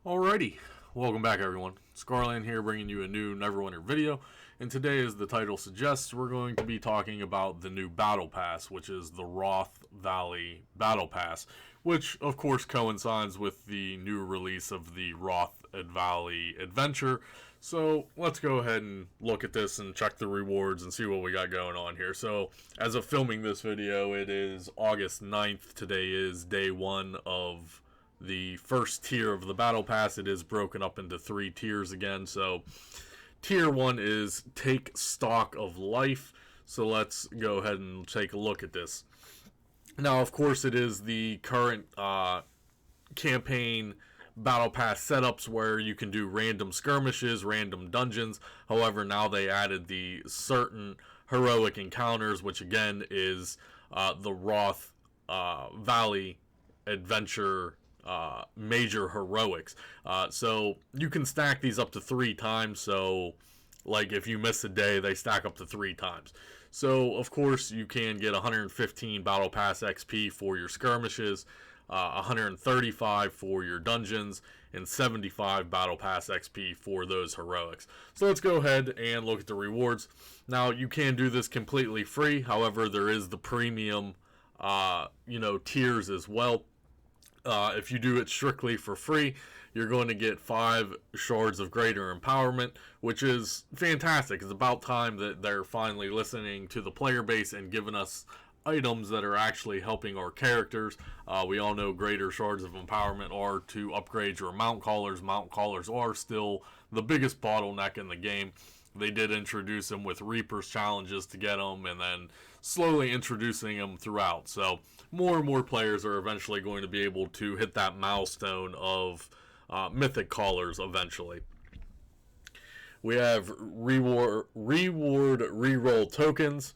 Alrighty, welcome back everyone. It's Garlaanx here bringing you a new Neverwinter video, and today, as the title suggests, we're going to be talking about the new Battle Pass, which is the Roth Valley Battle Pass, which of course coincides with the new release of the Roth Valley Adventure. So let's go ahead and look at this and check the rewards and see what we got going on here. So as of filming this video, it is August 9th. Today is day one of the first tier of the Battle Pass. It is broken up into 3 tiers again. So tier 1 is take stock of life. So let's go ahead and take a look at this. Now, of course, it is the current campaign Battle Pass setups where you can do random skirmishes, random dungeons. However, now they added the certain heroic encounters, which again is the Roth Valley Adventure major heroics. So you can stack these up to 3 times. So like if you miss a day, they stack up to 3 times. So of course you can get 115 Battle Pass XP for your skirmishes, 135 for your dungeons, and 75 Battle Pass XP for those heroics. So let's go ahead and look at the rewards. Now you can do this completely free. However, there is the premium tiers as well. If you do it strictly for free, you're going to get 5 shards of greater empowerment, which is fantastic. It's about time that they're finally listening to the player base and giving us items that are actually helping our characters. We all know greater shards of empowerment are to upgrade your mount callers. Mount callers are still the biggest bottleneck in the game. They did introduce them with Reapers challenges to get them, and then slowly introducing them throughout. So more and more players are eventually going to be able to hit that milestone of mythic callers eventually. We have reward reroll tokens,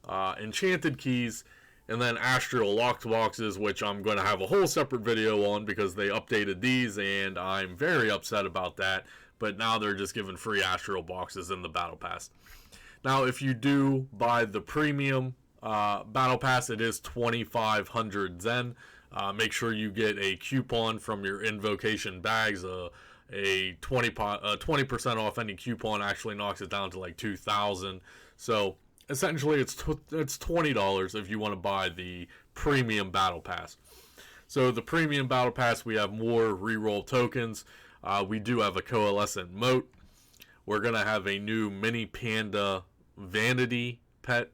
enchanted keys, and then astral locked boxes, which I'm going to have a whole separate video on because they updated these and I'm very upset about that. But now they're just giving free astral boxes in the Battle Pass. Now, if you do buy the premium Battle Pass, it is 2,500 Zen. Make sure you get a coupon from your invocation bags. A 20% off any coupon actually knocks it down to like 2,000. So essentially, it's $20 if you want to buy the premium Battle Pass. So the premium Battle Pass, we have more reroll tokens. We do have a coalescent moat. We're going to have a new mini panda vanity pet.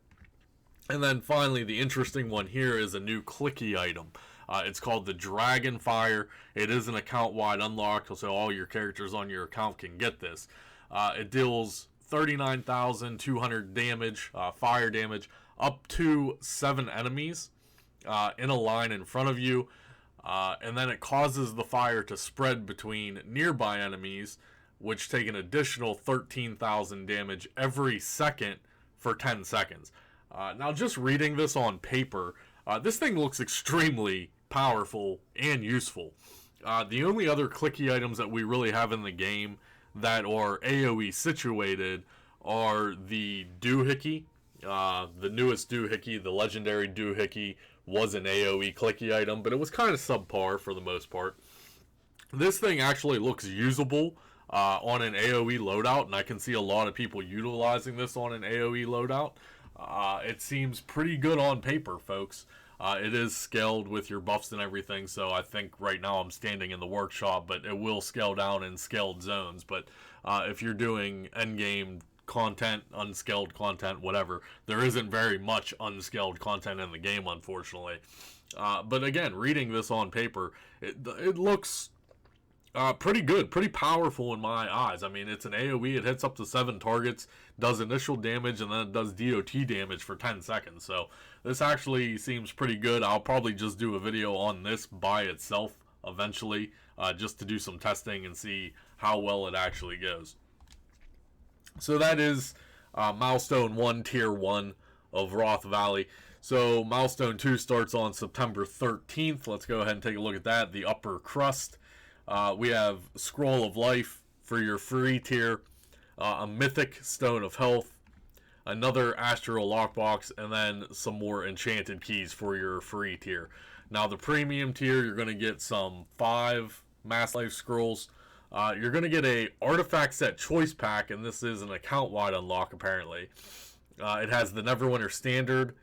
And then finally, the interesting one here is a new clicky item. It's called the Dragon Fire. It is an account-wide unlock, so all your characters on your account can get this. It deals 39,200 damage, fire damage, up to 7 enemies in a line in front of you. And then it causes the fire to spread between nearby enemies, which take an additional 13,000 damage every second for 10 seconds. Now, just reading this on paper, this thing looks extremely powerful and useful. The only other clicky items that we really have in the game that are AoE situated are the doohickey. The newest doohickey, the legendary doohickey, was an AoE clicky item, but it was kind of subpar for the most part. This thing actually looks usable on an AoE loadout, and I can see a lot of people utilizing this on an AoE loadout. It seems pretty good on paper, folks. It is scaled with your buffs and everything, so I think right now I'm standing in the workshop, but it will scale down in scaled zones. But if you're doing endgame content, unscaled content, whatever, there isn't very much unscaled content in the game, unfortunately. But again, reading this on paper, it looks pretty good, pretty powerful in my eyes. I mean, it's an AoE, it hits up to 7 targets, does initial damage, and then it does DOT damage for 10 seconds. So this actually seems pretty good. I'll probably just do a video on this by itself eventually, just to do some testing and see how well it actually goes. So that is Milestone 1, Tier 1 of Roth Valley. So Milestone 2 starts on September 13th. Let's go ahead and take a look at that. The Upper Crust. We have Scroll of Life for your free tier, a Mythic Stone of Health, another Astral Lockbox, and then some more Enchanted Keys for your free tier. Now the Premium tier, you're going to get some 5 Mass Life Scrolls. You're going to get a Artifact Set Choice Pack, and this is an account-wide unlock, apparently. It has the Neverwinter Standard,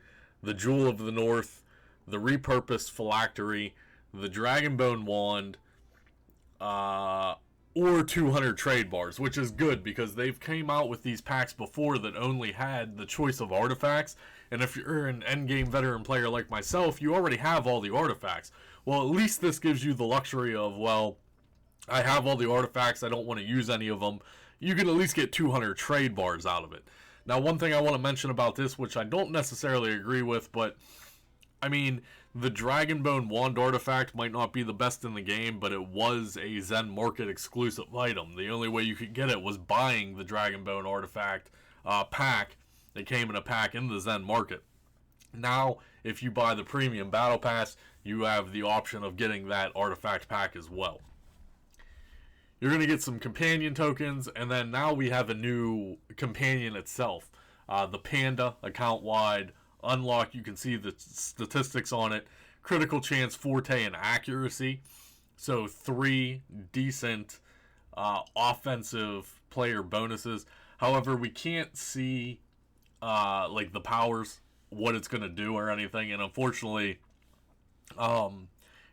the Jewel of the North, the Repurposed Phylactery, the Dragonbone Wand, or 200 trade bars, which is good because they've came out with these packs before that only had the choice of artifacts. And if you're an endgame veteran player like myself, you already have all the artifacts. Well, at least this gives you the luxury of, well, I have all the artifacts, I don't want to use any of them. You can at least get 200 trade bars out of it. Now, one thing I want to mention about this, which I don't necessarily agree with, but I mean, the Dragonbone Wand artifact might not be the best in the game, but it was a Zen Market exclusive item. The only way you could get it was buying the Dragonbone artifact pack. It came in a pack in the Zen Market. Now, if you buy the Premium Battle Pass, you have the option of getting that artifact pack as well. You're going to get some companion tokens, and then now we have a new companion itself. The Panda, account-wide unlock. You can see the statistics on it. Critical chance, forte, and accuracy. So 3 decent offensive player bonuses. However, we can't see like the powers, what it's going to do or anything. And unfortunately,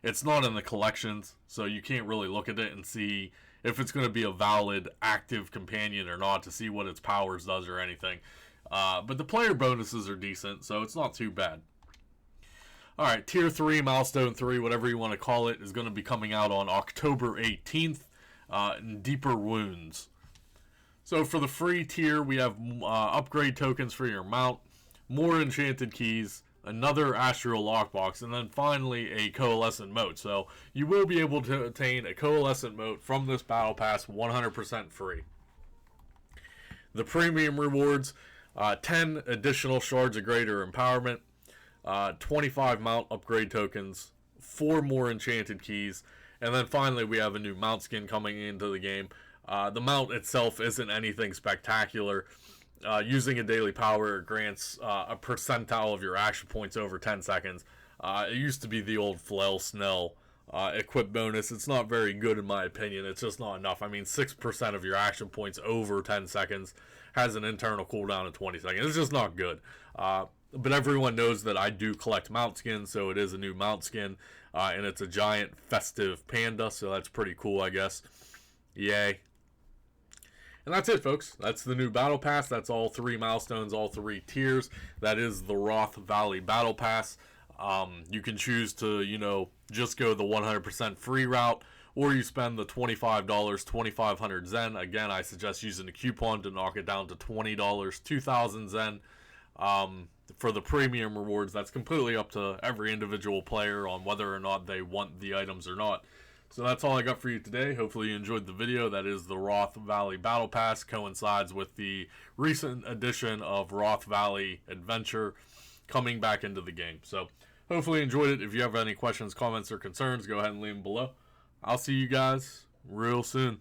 it's not in the collections. So you can't really look at it and see if it's going to be a valid active companion or not to see what its powers does or anything. But the player bonuses are decent, so it's not too bad. Alright, Tier 3, Milestone 3, whatever you want to call it, is going to be coming out on October 18th in Deeper Wounds. So for the free tier, we have upgrade tokens for your mount, more enchanted keys, another Astral Lockbox, and then finally a Coalescent Mote. So you will be able to obtain a Coalescent Mote from this Battle Pass 100% free. The premium rewards, 10 additional Shards of Greater Empowerment, 25 mount upgrade tokens, 4 more enchanted keys, and then finally we have a new mount skin coming into the game. The mount itself isn't anything spectacular. Using a daily power grants a percentile of your action points over 10 seconds. It used to be the old Flail Snell equip bonus. It's not very good in my opinion. It's just not enough. I mean, 6% of your action points over 10 seconds has an internal cooldown of 20 seconds. It's just not good. But everyone knows that I do collect mount skins, so it is a new mount skin. And it's a giant festive panda, so that's pretty cool, I guess. Yay. And that's it, folks. That's the new Battle Pass. That's all 3 milestones, all 3 tiers. That is the Roth Valley Battle Pass. You can choose to, just go the 100% free route, or you spend the $25, 2,500 Zen. Again, I suggest using a coupon to knock it down to $20, 2,000 Zen. For the premium rewards, that's completely up to every individual player on whether or not they want the items or not. So that's all I got for you today. Hopefully you enjoyed the video. That is the Roth Valley Battle Pass. Coincides with the recent addition of Roth Valley Adventure coming back into the game. So hopefully you enjoyed it. If you have any questions, comments, or concerns, go ahead and leave them below. I'll see you guys real soon.